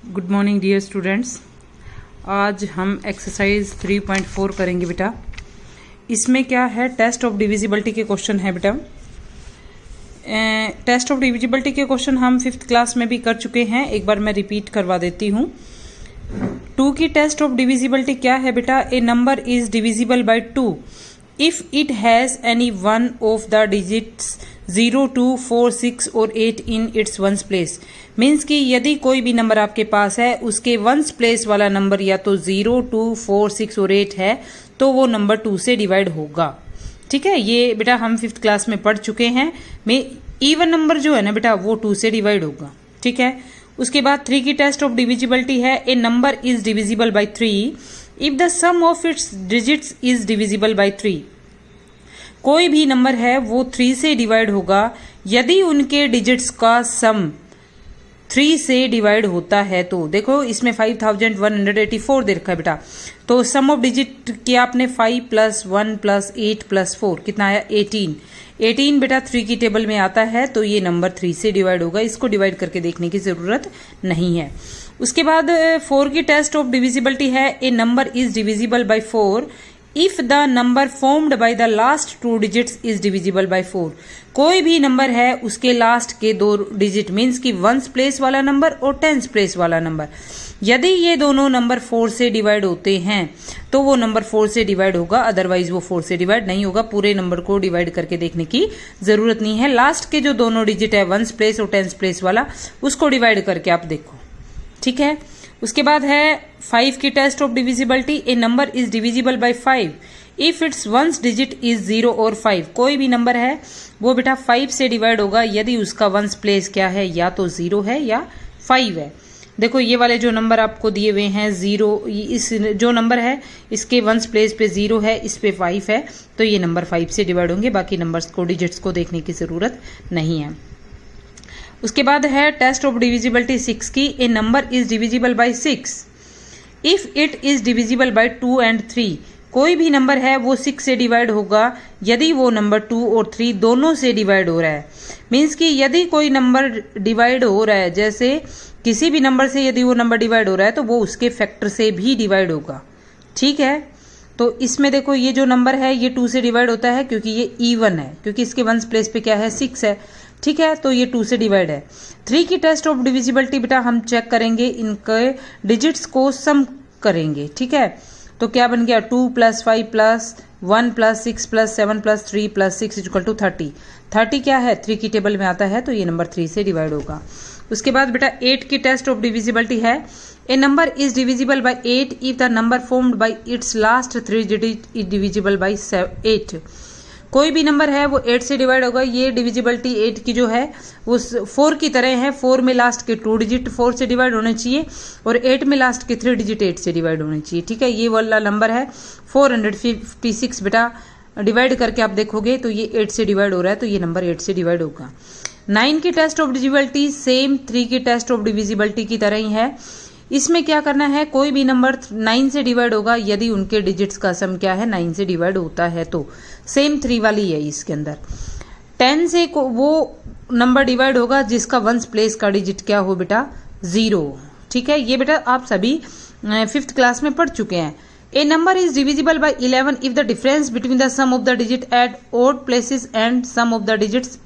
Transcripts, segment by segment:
Good morning dear students. आज हम exercise 3.4 करेंगे बेटा। इसमें क्या है, टेस्ट ऑफ डिविजिबिलिटी के क्वेश्चन है बेटा। टेस्ट ऑफ डिविजिबिलिटी के क्वेश्चन हम 5th क्लास में भी कर चुके हैं, एक बार मैं रिपीट करवा देती हूँ। 2 की टेस्ट ऑफ डिविजिबिलिटी क्या है बेटा? A number is divisible by 2 if it has any one of the digits 0, 2, 4, 6 और 8 in its ones place। Means कि यदि कोई भी नंबर आपके पास है, उसके वंस प्लेस वाला नंबर या तो 0, 2, 4, 6 और 8 है, तो वो नंबर 2 से डिवाइड होगा। ठीक है, ये बेटा हम 5th क्लास में पढ़ चुके हैं। में इवन नंबर जो है ना बेटा, वो 2 से डिवाइड होगा। ठीक है, उसके बाद 3 की टेस्ट ऑफ डिविजिबिलिटी है, a number is divisible by 3 if the sum of its digits is divisible by 3। कोई भी नंबर है वो 3 से डिवाइड होगा यदि उनके डिजिट्स का सम 3 से डिवाइड होता है। तो देखो इसमें 5184 दे रखा है बेटा, तो सम ऑफ डिजिट किया आपने 5 + 1 + 8 + 4 कितना आया 18 बेटा 3 की टेबल में आता है, तो ये नंबर 3 से डिवाइड होगा। इसको डिवाइड करके देखने की जरूरत नहीं है। उसके बाद 4 की टेस्ट ऑफ डिविजिबिलिटी है, a number is divisible by 4 if the number formed by the last 2 digits is divisible by 4। कोई भी नंबर है उसके लास्ट के 2 डिजिट मीन्स कि वंस प्लेस वाला नंबर और टेंस प्लेस वाला नंबर, यदि ये दोनों नंबर 4 से डिवाइड होते हैं तो वो नंबर 4 से डिवाइड होगा, अदरवाइज वो 4 से डिवाइड नहीं होगा। पूरे नंबर को डिवाइड करके देखने की जरूरत नहीं है। लास्ट के जो दोनों डिजिट है वंस प्लेस और टेंस प्लेस वाला, उसको डिवाइड करके आप देखो। ठीक है, उसके बाद है 5 की test of divisibility, a number is divisible by 5 if it's ones digit is 0 और 5। कोई भी नंबर है वो बेटा 5 से डिवाइड होगा यदि उसका वंस प्लेस क्या है, या तो 0 है या 5 है। देखो ये वाले जो नंबर आपको दिए हुए हैं 0, इस जो नंबर है इसके वंस प्लेस पे 0 है, इस पे 5 है, तो ये नंबर 5 से डिवाइड होंगे। बाकी नंबर्स को डिजिट्स को देखने की जरूरत नहीं है। उसके बाद है टेस्ट ऑफ डिविजिबिलिटी 6 की, a number is divisible by 6 if it is divisible by 2 and 3। कोई भी नंबर है वो 6 से डिवाइड होगा यदि वो नंबर 2 और 3 दोनों से डिवाइड हो रहा है। मीन्स कि यदि कोई नंबर डिवाइड हो रहा है, जैसे किसी भी नंबर से यदि वो नंबर डिवाइड हो रहा है तो वो उसके फैक्टर से भी डिवाइड होगा। ठीक है, तो इसमें देखो ये जो नंबर है ये 2 से डिवाइड होता है क्योंकि ये इवन है, क्योंकि इसके वंस प्लेस पे क्या है 6 है। ठीक है, तो ये 2 से डिवाइड है। 3 की टेस्ट ऑफ डिविजिबिलिटी बेटा हम चेक करेंगे, इनके डिजिट्स को सम करेंगे। ठीक है, तो क्या बन गया 2 + 5 + 1 + 6 + 7 + 3 + 6 = 30। 30 क्या है 3 की टेबल में आता है, तो ये नंबर 3 से डिवाइड होगा। उसके बाद बेटा 8 की टेस्ट ऑफ डिविजिबिलिटी है, a number is divisible by 8 if the number formed by its last 3 digit is divisible by 8। कोई भी नंबर है वो 8 से डिवाइड होगा। ये डिविजिबिलिटी 8 की जो है वो 4 की तरह है, 4 में लास्ट के 2 डिजिट 4 से डिवाइड होने चाहिए और 8 में लास्ट के 3 डिजिट 8 से डिवाइड होने चाहिए। ठीक है, ये वाला नंबर है 456 बेटा, डिवाइड करके आप देखोगे तो ये 8 से डिवाइड हो रहा है, तो ये नंबर 8 से डिवाइड होगा। 9 की टेस्ट ऑफ डिविजिबिलिटी सेम 3 की टेस्ट ऑफ डिविजिबिलिटी की तरह ही है। इसमें क्या करना है, कोई भी नंबर 9 से डिवाइड होगा यदि उनके डिजिट्स का सम क्या है 9 से डिवाइड होता है, तो सेम 3 वाली है इसके अंदर। 10 से वो नंबर डिवाइड होगा जिसका वंस प्लेस का डिजिट क्या हो बेटा 0। ठीक है, ये बेटा आप सभी 5th क्लास में पढ़ चुके हैं। A number is divisible by 11 if the difference between the sum of the digit at odd places and sum of the digits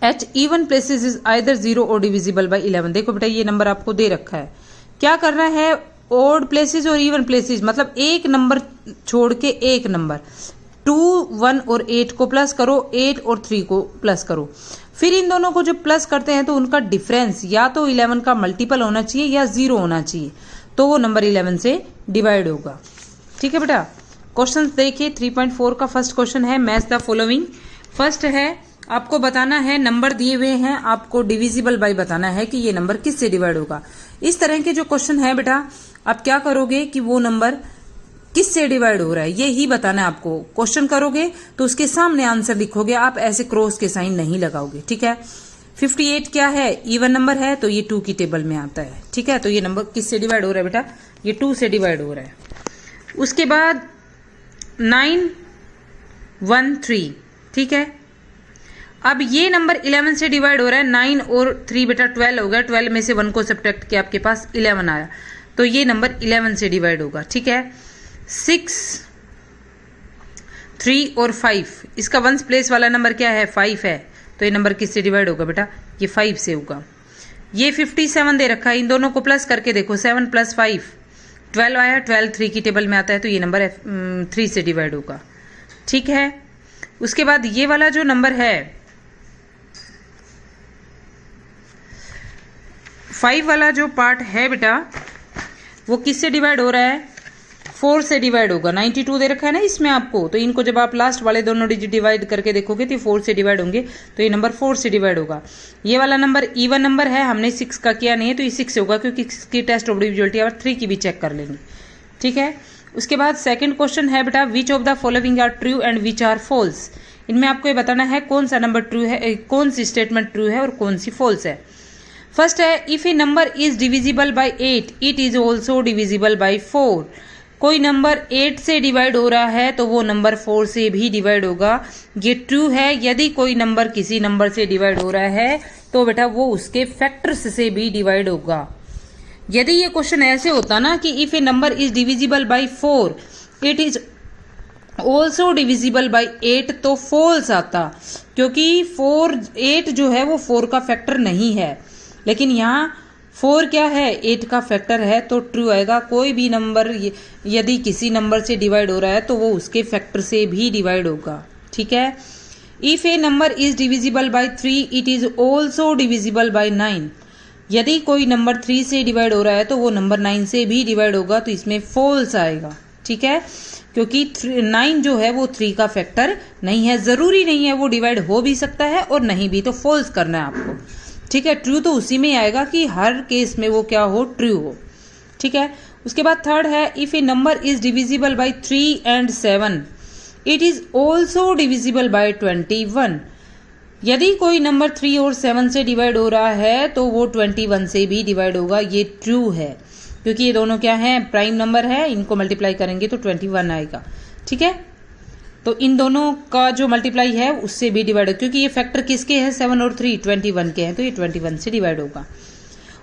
at even places is either 0 और डिविजिबल बाय 11। देखो बेटा ये number आपको दे रखा है, क्या करना है ऑड प्लेसेस और इवन प्लेसेस, मतलब एक नंबर छोड़ के एक नंबर 2, 1 और 8 को प्लस करो, 8 और 3 को प्लस करो। फिर इन दोनों को जब प्लस करते हैं तो उनका डिफरेंस या तो 11 का मल्टीपल होना चाहिए या 0 होना चाहिए, तो वो नंबर 11 से डिवाइड होगा। ठीक है बेटा, क्वेश्चन देखिए 3.4 का फर्स्ट क्वेश्चन है, मैच द फॉलोइंग। फर्स्ट है आपको बताना है, नंबर दिए हुए हैं, आपको डिविजिबल बाय बताना है कि ये नंबर किस से डिवाइड होगा। इस तरह के जो क्वेश्चन है बेटा आप क्या करोगे कि वो नंबर किस से डिवाइड हो रहा है ये ही बताना है आपको। क्वेश्चन करोगे तो उसके सामने आंसर लिखोगे, आप ऐसे क्रॉस के साइन नहीं लगाओगे। ठीक है, 58 क्या है इवन नंबर है, तो ये 2 की टेबल में आता है। ठीक है, तो ये नंबर किस से डिवाइड हो रहा है बेटा, ये 2 से डिवाइड हो रहा है। उसके बाद 913, ठीक है, अब ये नंबर 11 से डिवाइड हो रहा है, 9 और 3 बेटा 12 हो गया, 12 में से 1 को सब्ट्रैक्ट किया, आपके पास 11 आया, तो ये नंबर 11 से डिवाइड होगा। ठीक है, 6, 3 और 5, इसका वंस प्लेस वाला नंबर क्या है, 5 है, तो ये नंबर किससे डिवाइड होगा बेटा, ये 5 से होगा। ये 57 दे रखा है, इन दोनों को प्लस करके देखो, 7 + 5 12 आया, 12 3 की टेबल में आता है, तो ये नंबर 3 से डिवाइड होगा। ठीक है, उसके बाद ये वाला जो नंबर है 5 वाला जो पार्ट है बेटा, वो किससे डिवाइड हो रहा है, 4 से डिवाइड होगा। 92 दे रखा है ना इसमें आपको, तो इनको जब आप लास्ट वाले दोनों डिजिट डिवाइड करके देखोगे तो 4 से डिवाइड होंगे, तो ये नंबर 4 से डिवाइड होगा। ये वाला नंबर इवन नंबर है, हमने 6 का किया नहीं है, तो ये 6 से होगा, क्योंकि इसकी टेस्ट ऑफ डिविजिबिलिटी और 3 की भी चेक कर लेंगे। ठीक है, उसके बाद सेकंड क्वेश्चन है बेटा, which of the following are true and which are false. इनमें आपको ये बताना है कौन सा नंबर ट्रू है, कौन सी स्टेटमेंट ट्रू है और कौन सी फॉल्स है। फर्स्ट है, if a number is divisible by 8 it is also divisible by 4। कोई नंबर 8 से डिवाइड हो रहा है तो वो नंबर 4 से भी डिवाइड होगा, ये ट्रू है। यदि कोई नंबर किसी नंबर से डिवाइड हो रहा है तो बेटा वो उसके फैक्टर्स से भी डिवाइड होगा। यदि ये क्वेश्चन ऐसे होता ना कि if a number is divisible by 4 it is also divisible by 8, तो फॉल्स आता, क्योंकि 8 जो है वो 4 का फैक्टर नहीं है, लेकिन यहाँ 4 क्या है, 8 का फैक्टर है, तो ट्रू आएगा। कोई भी नंबर यदि किसी नंबर से डिवाइड हो रहा है तो वो उसके फैक्टर से भी डिवाइड होगा। ठीक है, if a number is divisible by 3 it is also divisible by 9। यदि कोई नंबर 3 से डिवाइड हो रहा है तो वो नंबर 9 से भी डिवाइड होगा, तो इसमें फॉल्स आएगा। ठीक है, क्योंकि 9 जो है वो 3 का फैक्टर नहीं है, जरूरी नहीं है, वो डिवाइड हो भी सकता है और नहीं भी, तो फॉल्स करना है आपको। ठीक है, ट्रू तो उसी में आएगा कि हर केस में वो क्या हो, ट्रू हो। ठीक है, उसके बाद थर्ड है, if a number is divisible by 3 and 7 it is also divisible by 21। यदि कोई नंबर 3 और 7 से डिवाइड हो रहा है तो वो 21 से भी डिवाइड होगा, ये ट्रू है, क्योंकि ये दोनों क्या है, प्राइम नंबर है, इनको मल्टीप्लाई करेंगे तो 21 आएगा। ठीक है, तो इन दोनों का जो मल्टीप्लाई है उससे भी डिवाइड होगा, क्योंकि ये फैक्टर किसके हैं, 7 और 3 21 के हैं, तो ये 21 से डिवाइड होगा।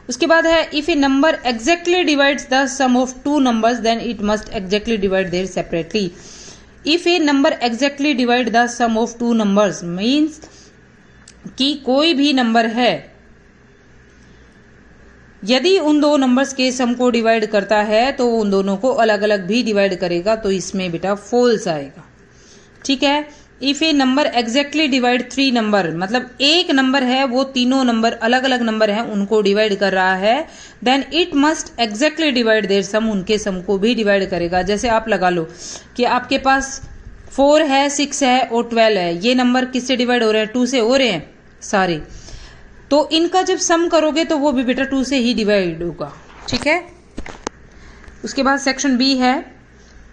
उसके बाद है, if a number exactly divides the sum of 2 numbers then it must exactly divide their separately. If a number exactly divide the sum of 2 numbers means कि कोई भी नंबर है यदि उन 2 नंबर्स के सम को डिवाइड करता है तो उन दोनों को अलग अलग भी डिवाइड करेगा, तो इसमें बेटा फॉल्स आएगा। ठीक है, if a number exactly divide 3 number, मतलब एक नंबर है वो तीनों नंबर अलग अलग नंबर हैं उनको डिवाइड कर रहा है, then it must exactly divide their sum, उनके सम को भी डिवाइड करेगा। जैसे आप लगा लो कि आपके पास 4 है, 6 है और 12 है, ये नंबर किससे डिवाइड हो रहे हैं, 2 से हो रहे हैं सारे, तो इनका जब सम करोगे तो वो भी बेटा 2 से ही डिवाइड होगा। ठीक है, उसके बाद सेक्शन बी है,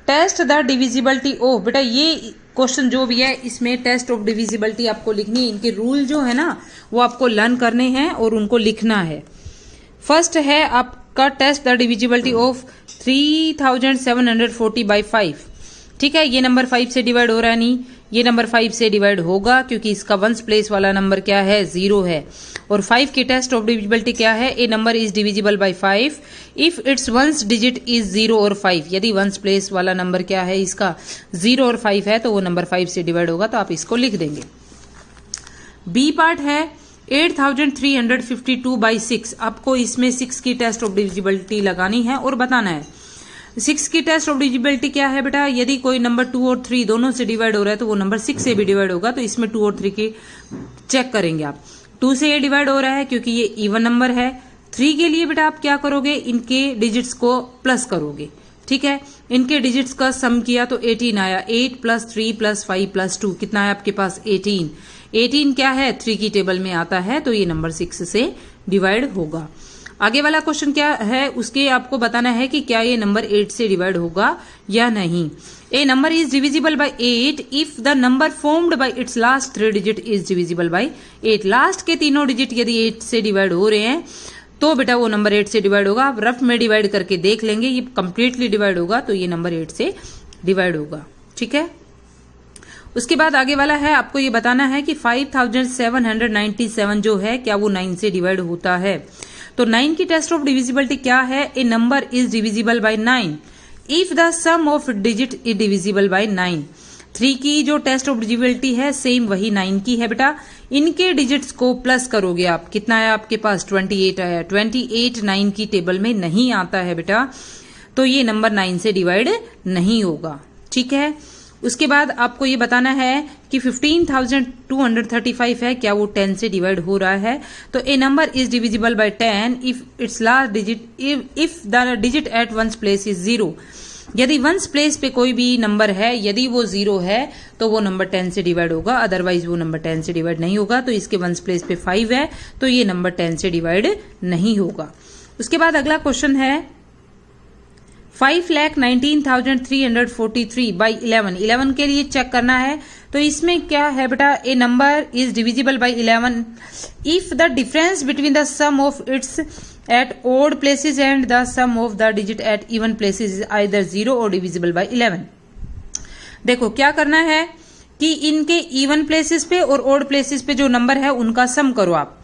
टेस्ट द डिविजिबिलिटी ऑफ। बेटा ये क्वेश्चन जो भी है इसमें टेस्ट ऑफ डिविजिबिलिटी आपको लिखनी है, इनके रूल जो है ना वो आपको लर्न करने हैं और उनको लिखना है। फर्स्ट है आपका test the divisibility of 3740 by 5। ठीक है, ये नंबर 5 से डिवाइड हो रहा है, नहीं, ये नंबर 5 से डिवाइड होगा क्योंकि इसका वंस प्लेस वाला नंबर क्या है, 0 है। और 5 की टेस्ट ऑफ डिविजिबिलिटी क्या है, a number is divisible by 5 if it's ones digit is 0 और 5। यदि वंस प्लेस वाला नंबर क्या है इसका 0 और 5 है तो वो नंबर 5 से डिवाइड होगा, तो आप इसको लिख देंगे। बी पार्ट है 8352 बाई 6। आपको इसमें 6 की टेस्ट ऑफ डिविजिबिलिटी लगानी है और बताना है 6 की टेस्ट ऑफ डिविजिबिलिटी क्या है बेटा, यदि कोई नंबर 2 और 3 दोनों से डिवाइड हो रहा है तो वो नंबर 6 से भी डिवाइड होगा, तो इसमें 2 और 3 की चेक करेंगे आप। 2 से ये डिवाइड हो रहा है क्योंकि ये इवन नंबर है। 3 के लिए बेटा आप क्या करोगे, इनके डिजिट्स को प्लस करोगे। ठीक है, इनके डिजिट्स का सम किया तो 18 आया, 8 + 3 + 5 + 2 कितना है आपके पास 18। 18 क्या है, 3 की टेबल में आता है, तो ये नंबर 6 से डिवाइड होगा। आगे वाला क्वेश्चन क्या है, उसके आपको बताना है कि क्या ये नंबर 8 से डिवाइड होगा या नहीं। A number is divisible by 8 if the number formed by its last 3 digit is divisible by 8। Last के तीनों डिजिट यदि 8 से डिवाइड हो रहे हैं तो बेटा वो नंबर 8 से डिवाइड होगा। आप रफ में डिवाइड करके देख लेंगे, ये कंप्लीटली डिवाइड होगा तो ये नंबर 8 से डिवाइड होगा। ठीक है, उसके बाद आगे वाला है, आपको ये बताना है कि 5797 जो है क्या वो 9 से डिवाइड होता है। तो 9 की टेस्ट ऑफ डिविजिबिलिटी क्या है? A number is divisible by 9 if the sum of digit is divisible by 9। 3 की जो टेस्ट ऑफ डिविजिबिलिटी है सेम वही 9 की है बेटा। इनके डिजिट्स को प्लस करोगे आप, कितना आया आपके पास? 28 आया। 28 9 की टेबल में नहीं आता है बेटा, तो ये नंबर 9 से डिवाइड नहीं होगा। ठीक है। उसके बाद आपको ये बताना है कि 15,235 है, क्या वो 10 से डिवाइड हो रहा है? तो a number is divisible by 10 if its last digit if the digit at ones place is 0। यदि वंस प्लेस पे कोई भी नंबर है, यदि वो 0 है तो वो नंबर 10 से डिवाइड होगा, अदरवाइज वो नंबर 10 से डिवाइड नहीं होगा। तो इसके वंस प्लेस पे 5 है तो ये नंबर 10 से डिवाइड नहीं होगा। उसके बाद अगला क्वेश्चन है 5,19,343 बाई 11 के लिए चेक करना है। तो इसमें क्या है बेटा? A number is divisible by 11 if the difference between the sum of its at odd places and the sum of the digit at even places is either 0 और डिविजिबल बाई 11। देखो क्या करना है कि इनके इवन प्लेसेस पे और odd places पे जो नंबर है उनका सम करो आप।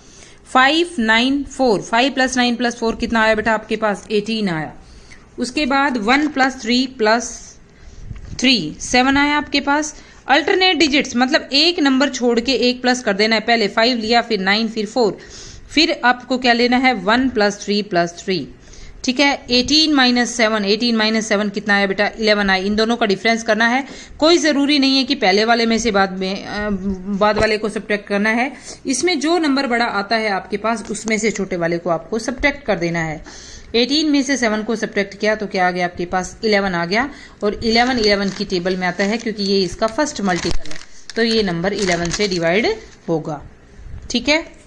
5 9 4, 5 + 9 + 4 कितना आया बेटा आपके पास? 18 आया। उसके बाद 1 + 3 + 3 7 आया आपके पास। अल्टरनेट डिजिट्स मतलब एक नंबर छोड़ के एक प्लस कर देना है। पहले 5 लिया, फिर 9, फिर 4, फिर आपको क्या लेना है? 1 + 3 + 3। ठीक है। 18 - 7, 18 - 7 कितना आया बेटा? 11 आया। इन दोनों का डिफरेंस करना है। कोई जरूरी नहीं है कि पहले वाले में से बाद वाले को सब्ट्रैक्ट करना है। इसमें जो नंबर बड़ा आता है आपके पास उसमें से छोटे वाले को आपको सब्ट्रैक्ट कर देना है। 18 में से 7 को सब्ट्रैक्ट किया तो क्या आ गया आपके पास? 11 आ गया। और 11 की टेबल में आता है क्योंकि ये इसका फर्स्ट मल्टीपल है, तो ये नंबर 11 से डिवाइड होगा। ठीक है।